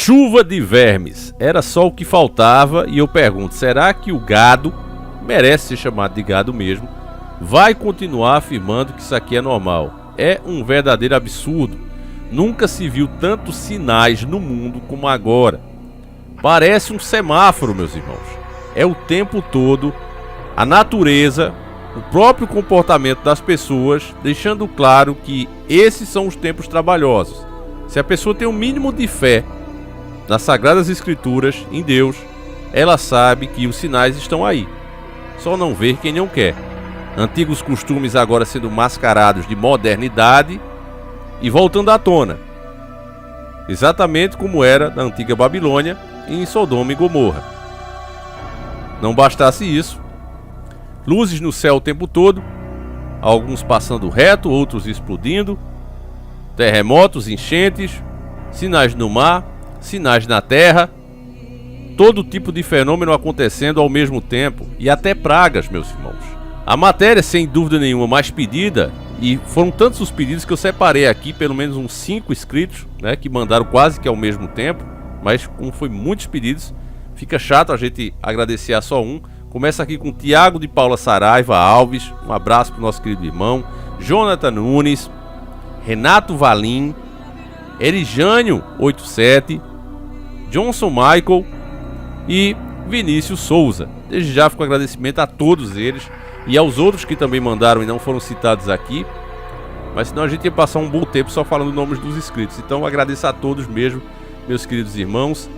Chuva de vermes. Era só o que faltava e eu pergunto, será que o gado, merece ser chamado de gado mesmo, vai continuar afirmando que isso aqui é normal? É um verdadeiro absurdo. Nunca se viu tantos sinais no mundo como agora. Parece um semáforo, meus irmãos. É o tempo todo a natureza, o próprio comportamento das pessoas, deixando claro que esses são os tempos trabalhosos. Se a pessoa tem um mínimo de fé nas Sagradas Escrituras, em Deus, ela sabe que os sinais estão aí. Só não ver quem não quer. Antigos costumes agora sendo mascarados de modernidade e voltando à tona. Exatamente como era na antiga Babilônia e em Sodoma e Gomorra. Não bastasse isso, luzes no céu o tempo todo, alguns passando reto, outros explodindo, terremotos, enchentes, sinais no mar, sinais na terra, todo tipo de fenômeno acontecendo ao mesmo tempo, e até pragas, meus irmãos. A matéria, sem dúvida nenhuma, mais pedida, e foram tantos os pedidos que eu separei aqui pelo menos uns 5 inscritos, né, que mandaram quase que ao mesmo tempo, mas como foi muitos pedidos, fica chato a gente agradecer a só um. Começa aqui com Tiago de Paula Saraiva Alves, um abraço para o nosso querido irmão, Jonathan Nunes, Renato Valim, Erijânio 87, Johnson Michael e Vinícius Souza. Desde já fico agradecimento a todos eles e aos outros que também mandaram e não foram citados aqui, mas senão a gente ia passar um bom tempo só falando nomes dos inscritos. Então agradeço a todos mesmo, meus queridos irmãos.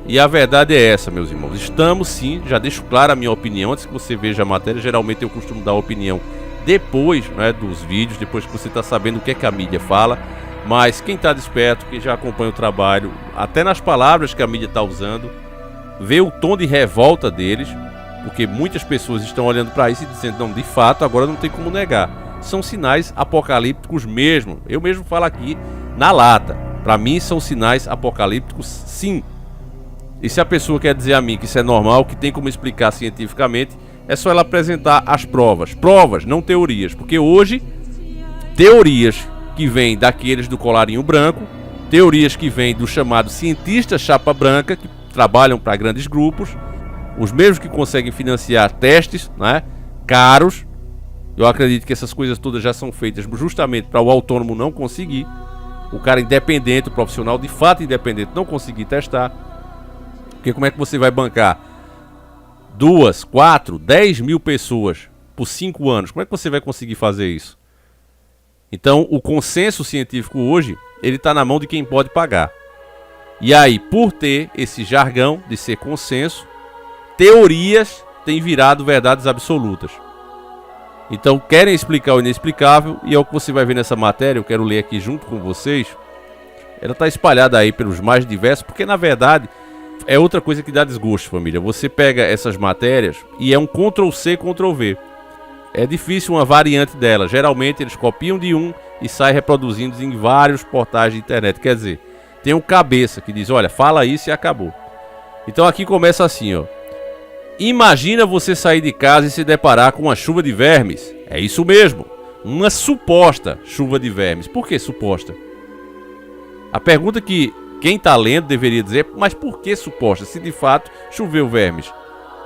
E a verdade é essa, meus irmãos, estamos sim, já deixo clara a minha opinião antes que você veja a matéria. Geralmente eu costumo dar a opinião depois, né, dos vídeos, depois que você está sabendo o que é que a mídia fala. Mas quem está desperto, quem já acompanha o trabalho, até nas palavras que a mídia está usando, vê o tom de revolta deles, porque muitas pessoas estão olhando para isso e dizendo, não, de fato, agora não tem como negar. São sinais apocalípticos mesmo. Eu mesmo falo aqui na lata. Para mim são sinais apocalípticos, sim. E se a pessoa quer dizer a mim que isso é normal, que tem como explicar cientificamente, é só ela apresentar as provas. Provas, não teorias. Porque hoje, teorias que vêm daqueles do colarinho branco, teorias que vêm do chamado cientista chapa branca, que trabalham para grandes grupos, os mesmos que conseguem financiar testes, né, caros. Eu acredito que essas coisas todas já são feitas justamente para o autônomo não conseguir, o cara independente, o profissional de fato independente não conseguir testar. Porque como é que você vai bancar 2, 4, 10 mil pessoas por 5 anos? Como é que você vai conseguir fazer isso? Então o consenso científico hoje, ele está na mão de quem pode pagar. E aí, por ter esse jargão de ser consenso, teorias têm virado verdades absolutas. Então querem explicar o inexplicável, e é o que você vai ver nessa matéria. Eu quero ler aqui junto com vocês. Ela está espalhada aí pelos mais diversos, porque na verdade é outra coisa que dá desgosto, família. Você pega essas matérias e é um Ctrl+C, Ctrl+V. É difícil uma variante dela. Geralmente eles copiam de um e saem reproduzindo em vários portais de internet. Quer dizer, tem um cabeça que diz, olha, fala isso e acabou. Então aqui começa assim, ó. Imagina você sair de casa e se deparar com uma chuva de vermes. É isso mesmo, uma suposta chuva de vermes. Por que suposta? A pergunta que quem está lendo deveria dizer, mas por que suposta, se de fato choveu vermes?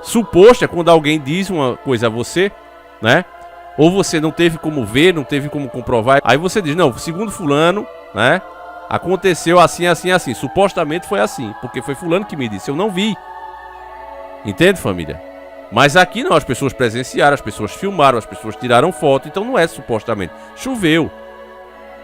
Suposto é quando alguém diz uma coisa a você, né? Ou você não teve como ver, não teve como comprovar. Aí você diz, não, segundo fulano, né? Aconteceu assim, assim, assim. Supostamente foi assim, porque foi fulano que me disse, eu não vi. Entende, família? Mas aqui não, as pessoas presenciaram, as pessoas filmaram, as pessoas tiraram foto, então não é supostamente. Choveu.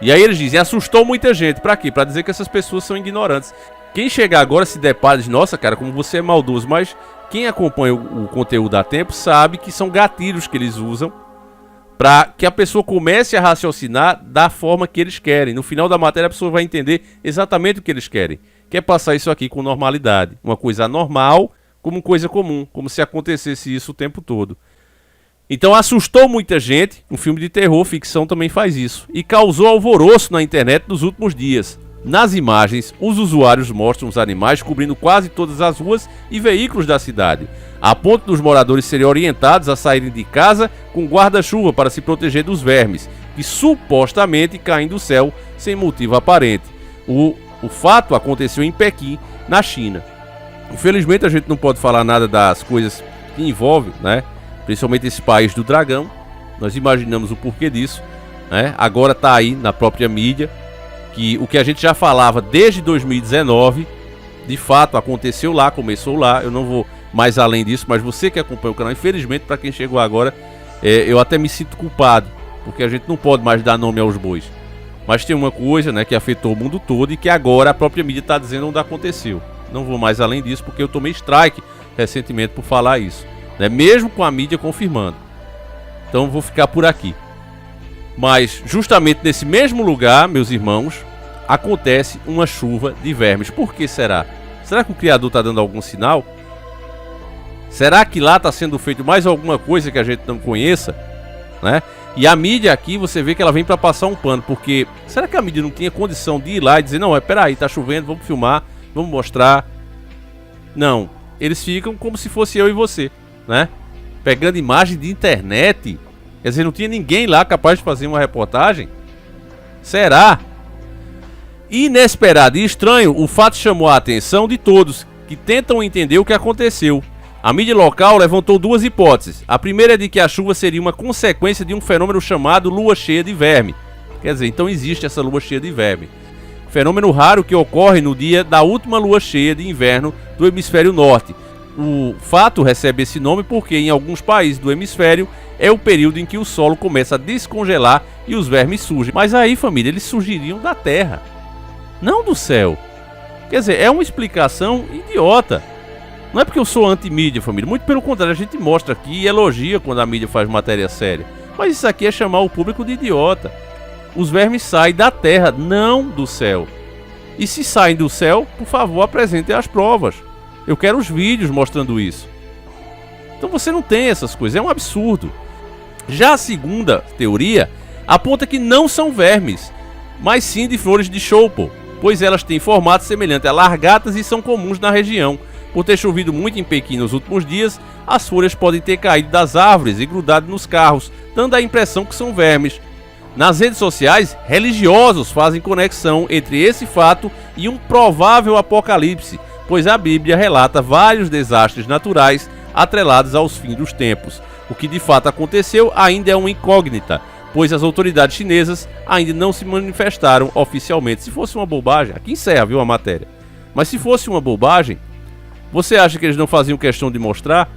E aí eles dizem, assustou muita gente. Pra quê? Pra dizer que essas pessoas são ignorantes. Quem chegar agora se depara e diz, nossa, cara, como você é maldoso. Mas quem acompanha o conteúdo há tempo sabe que são gatilhos que eles usam para que a pessoa comece a raciocinar da forma que eles querem. No final da matéria a pessoa vai entender exatamente o que eles querem. Quer passar isso aqui com normalidade. Uma coisa anormal como coisa comum. Como se acontecesse isso o tempo todo. Então assustou muita gente. Um filme de terror, ficção também faz isso. E causou alvoroço na internet nos últimos dias. Nas imagens, os usuários mostram os animais cobrindo quase todas as ruas e veículos da cidade, a ponto dos moradores serem orientados a saírem de casa com guarda-chuva para se proteger dos vermes, que supostamente caem do céu sem motivo aparente. O O fato aconteceu em Pequim, na China. Infelizmente a gente não pode falar nada das coisas que envolvem, né? Principalmente esse país do dragão. Nós imaginamos o porquê disso, né? Agora está aí na própria mídia que o que a gente já falava desde 2019, de fato aconteceu lá, começou lá. Eu não vou mais além disso, mas você que acompanha o canal, infelizmente para quem chegou agora, eu até me sinto culpado, porque a gente não pode mais dar nome aos bois. Mas tem uma coisa, né, que afetou o mundo todo e que agora a própria mídia está dizendo onde aconteceu. Não vou mais além disso porque eu tomei strike recentemente por falar isso, né, mesmo com a mídia confirmando. Então vou ficar por aqui. Mas justamente nesse mesmo lugar, meus irmãos, acontece uma chuva de vermes. Por que será? Será que o Criador está dando algum sinal? Será que lá está sendo feito mais alguma coisa que a gente não conheça, né? E a mídia aqui, você vê que ela vem para passar um pano, porque será que a mídia não tinha condição de ir lá e dizer, não, peraí, tá chovendo, vamos filmar, vamos mostrar? Não, eles ficam como se fosse eu e você, né? Pegando imagem de internet. Quer dizer, não tinha ninguém lá capaz de fazer uma reportagem? Será? Inesperado e estranho, o fato chamou a atenção de todos que tentam entender o que aconteceu. A mídia local levantou duas hipóteses. A primeira é de que a chuva seria uma consequência de um fenômeno chamado lua cheia de verme. Quer dizer, então existe essa lua cheia de verme. Fenômeno raro que ocorre no dia da última lua cheia de inverno do hemisfério norte. O fato recebe esse nome porque em alguns países do hemisfério é o período em que o solo começa a descongelar e os vermes surgem. Mas aí, família, eles surgiriam da terra, não do céu. Quer dizer, é uma explicação idiota. Não é porque eu sou anti-mídia, família. Muito pelo contrário, a gente mostra aqui e elogia quando a mídia faz matéria séria. Mas isso aqui é chamar o público de idiota. Os vermes saem da terra, não do céu. E se saem do céu, por favor, apresentem as provas. Eu quero os vídeos mostrando isso. Então você não tem essas coisas, é um absurdo. Já a segunda teoria aponta que não são vermes, mas sim de flores de chopo, pois elas têm formato semelhante a largatas e são comuns na região. Por ter chovido muito em Pequim nos últimos dias, as folhas podem ter caído das árvores e grudado nos carros, dando a impressão que são vermes. Nas redes sociais, religiosos fazem conexão entre esse fato e um provável apocalipse, pois a Bíblia relata vários desastres naturais atrelados aos fins dos tempos. O que de fato aconteceu ainda é uma incógnita, pois as autoridades chinesas ainda não se manifestaram oficialmente. Se fosse uma bobagem, aqui encerra, viu, a matéria. Mas se fosse uma bobagem, você acha que eles não faziam questão de mostrar?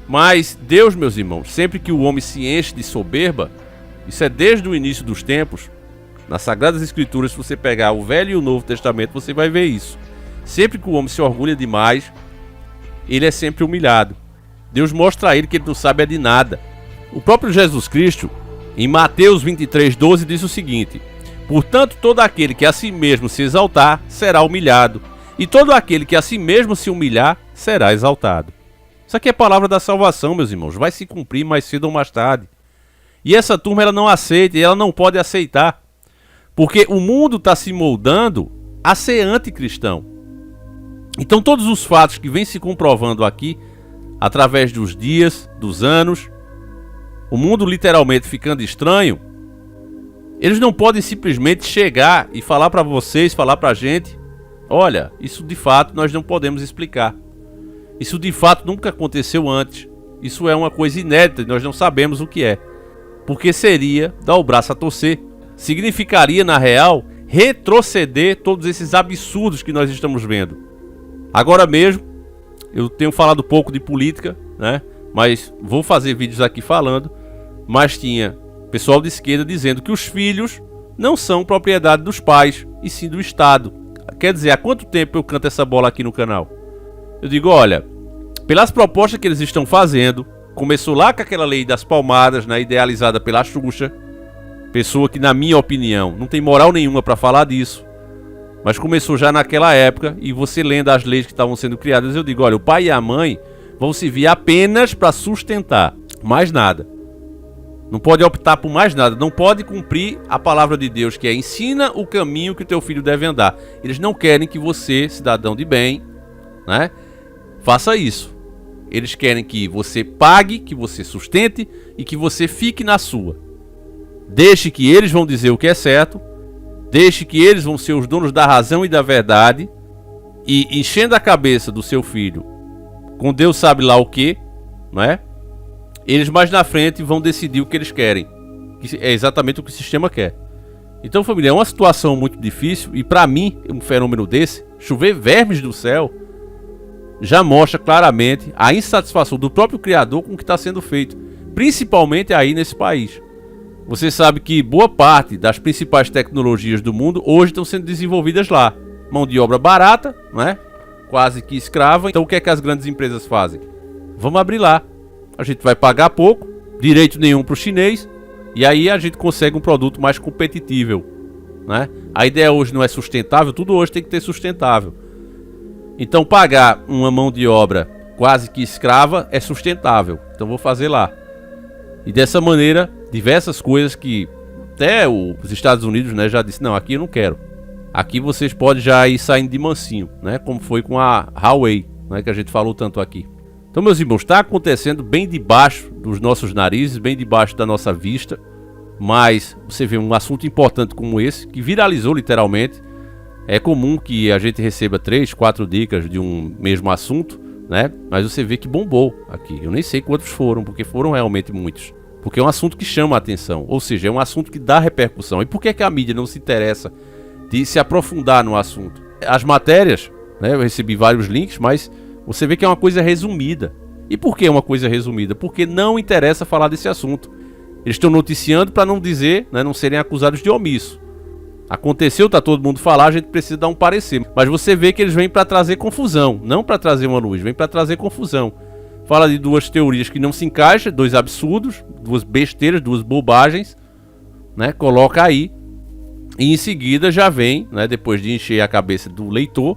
Mas Deus, meus irmãos, sempre que o homem se enche de soberba, isso é desde o início dos tempos, nas Sagradas Escrituras, se você pegar o Velho e o Novo Testamento, você vai ver isso. Sempre que o homem se orgulha demais, ele é sempre humilhado. Deus mostra a ele que ele não sabe de nada. O próprio Jesus Cristo, em Mateus 23:12, diz o seguinte: portanto, todo aquele que a si mesmo se exaltar, será humilhado. E todo aquele que a si mesmo se humilhar, será exaltado. Isso aqui é palavra da salvação, meus irmãos. Vai se cumprir mais cedo ou mais tarde. E essa turma, ela não aceita, e ela não pode aceitar. Porque o mundo está se moldando a ser anticristão. Então todos os fatos que vêm se comprovando aqui, através dos dias, dos anos, o mundo literalmente ficando estranho, eles não podem simplesmente chegar e falar para vocês, falar para a gente: olha, isso de fato nós não podemos explicar. Isso de fato nunca aconteceu antes. Isso é uma coisa inédita e nós não sabemos o que é. Porque seria dar o braço a torcer. Significaria, na real, retroceder todos esses absurdos que nós estamos vendo. Agora mesmo, eu tenho falado pouco de política, né? Mas vou fazer vídeos aqui falando. Mas tinha pessoal de esquerda dizendo que os filhos não são propriedade dos pais, e sim do Estado. Quer dizer, há quanto tempo eu canto essa bola aqui no canal? Eu digo, olha, pelas propostas que eles estão fazendo, começou lá com aquela lei das palmadas, né, idealizada pela Xuxa, pessoa que, na minha opinião, não tem moral nenhuma para falar disso, mas começou já naquela época, e você lendo as leis que estavam sendo criadas, eu digo, olha, o pai e a mãe vão servir apenas para sustentar, mais nada. Não pode optar por mais nada, não pode cumprir a palavra de Deus, que é: ensina o caminho que o teu filho deve andar. Eles não querem que você, cidadão de bem, né, faça isso. Eles querem que você pague, que você sustente e que você fique na sua. Deixe que eles vão dizer o que é certo Deixe que eles vão ser os donos da razão e da verdade, e enchendo a cabeça do seu filho com Deus sabe lá o que, não é? Eles mais na frente vão decidir o que eles querem, que é exatamente o que o sistema quer. Então, família, é uma situação muito difícil, e para mim, um fenômeno desse, chover vermes do céu, já mostra claramente a insatisfação do próprio criador com o que está sendo feito, principalmente aí nesse país. Você sabe que boa parte das principais tecnologias do mundo hoje estão sendo desenvolvidas lá. Mão de obra barata, né? Quase que escrava. Então o que é que as grandes empresas fazem? Vamos abrir lá. A gente vai pagar pouco, direito nenhum para o chinês, e aí a gente consegue um produto mais competitivo, né? A ideia hoje não é sustentável, tudo hoje tem que ter sustentável. Então pagar uma mão de obra quase que escrava é sustentável. Então vou fazer lá. E dessa maneira, diversas coisas que até os Estados Unidos, né, já disse, não, aqui eu não quero. Aqui vocês podem já ir saindo de mansinho, né, como foi com a Huawei, né, que a gente falou tanto aqui. Então, meus irmãos, está acontecendo bem debaixo dos nossos narizes, bem debaixo da nossa vista. Mas você vê um assunto importante como esse, que viralizou literalmente. É comum que a gente receba 3, 4 dicas de um mesmo assunto, né? Mas você vê que bombou aqui. Eu nem sei quantos foram, porque foram realmente muitos. Porque é um assunto que chama a atenção, ou seja, é um assunto que dá repercussão. E por que que a mídia não se interessa de se aprofundar no assunto? As matérias, né? Eu recebi vários links, mas você vê que é uma coisa resumida. E por que é uma coisa resumida? Porque não interessa falar desse assunto. Eles estão noticiando para não dizer, né, não serem acusados de omisso. Aconteceu, tá todo mundo falar, a gente precisa dar um parecer. Mas você vê que eles vêm para trazer confusão, não para trazer uma luz, vêm para trazer confusão. Fala de duas teorias que não se encaixam, dois absurdos, duas besteiras, duas bobagens, né? Coloca aí. E em seguida já vem, né, depois de encher a cabeça do leitor,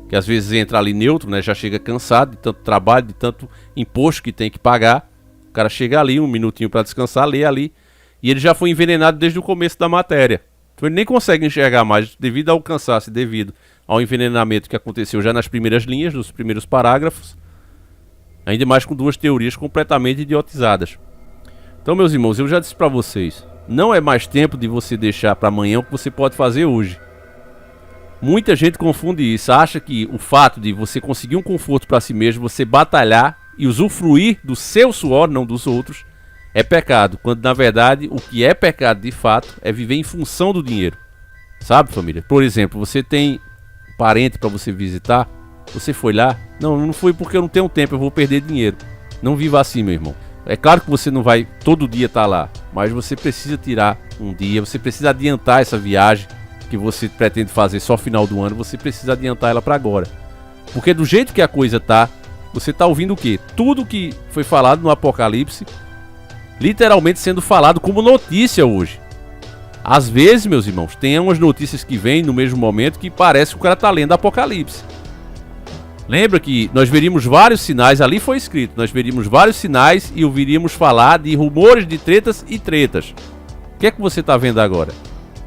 que às vezes entra ali neutro, né, já chega cansado de tanto trabalho, de tanto imposto que tem que pagar. O cara chega ali, um minutinho para descansar, lê ali, e ele já foi envenenado desde o começo da matéria. Então ele nem consegue enxergar mais, devido ao cansaço, devido ao envenenamento que aconteceu já nas primeiras linhas, nos primeiros parágrafos. Ainda mais com duas teorias completamente idiotizadas. Então, meus irmãos, eu já disse para vocês, não é mais tempo de você deixar para amanhã o que você pode fazer hoje. Muita gente confunde isso, acha que o fato de você conseguir um conforto para si mesmo, você batalhar e usufruir do seu suor, não dos outros, é pecado. Quando na verdade o que é pecado de fato é viver em função do dinheiro. Sabe, família? Por exemplo, você tem parente para você visitar, você foi lá, não foi porque eu não tenho tempo, eu vou perder dinheiro. Não viva assim, meu irmão. É claro que você não vai todo dia estar lá, mas você precisa tirar um dia, você precisa adiantar essa viagem que você pretende fazer só final do ano, você precisa adiantar ela para agora. Porque do jeito que a coisa tá, você tá ouvindo o quê? Tudo que foi falado no Apocalipse, literalmente sendo falado como notícia hoje. Às vezes, meus irmãos, tem umas notícias que vêm no mesmo momento que parece que o cara tá lendo Apocalipse. Lembra que nós veríamos vários sinais, ali foi escrito, nós veríamos vários sinais e ouviríamos falar de rumores de tretas e tretas. O que é que você tá vendo agora?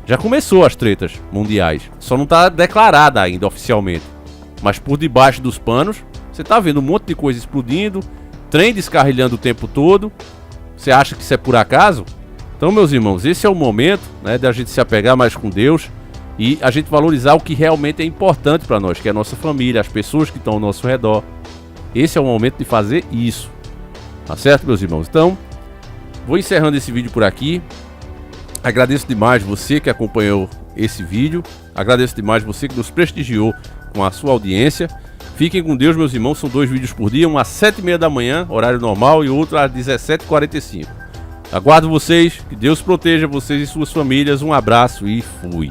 Já começou as tretas mundiais, só não está declarada ainda oficialmente. Mas por debaixo dos panos, você está vendo um monte de coisa explodindo, trem descarrilhando o tempo todo. Você acha que isso é por acaso? Então, meus irmãos, esse é o momento, né, de a gente se apegar mais com Deus e a gente valorizar o que realmente é importante para nós, que é a nossa família, as pessoas que estão ao nosso redor. Esse é o momento de fazer isso. Tá certo, meus irmãos? Então, vou encerrando esse vídeo por aqui. Agradeço demais você que acompanhou esse vídeo. Agradeço demais você que nos prestigiou com a sua audiência. Fiquem com Deus, meus irmãos. São 2 vídeos por dia, um às 7h30 da manhã, horário normal, e outro às 17h45. Aguardo vocês. Que Deus proteja vocês e suas famílias. Um abraço e fui.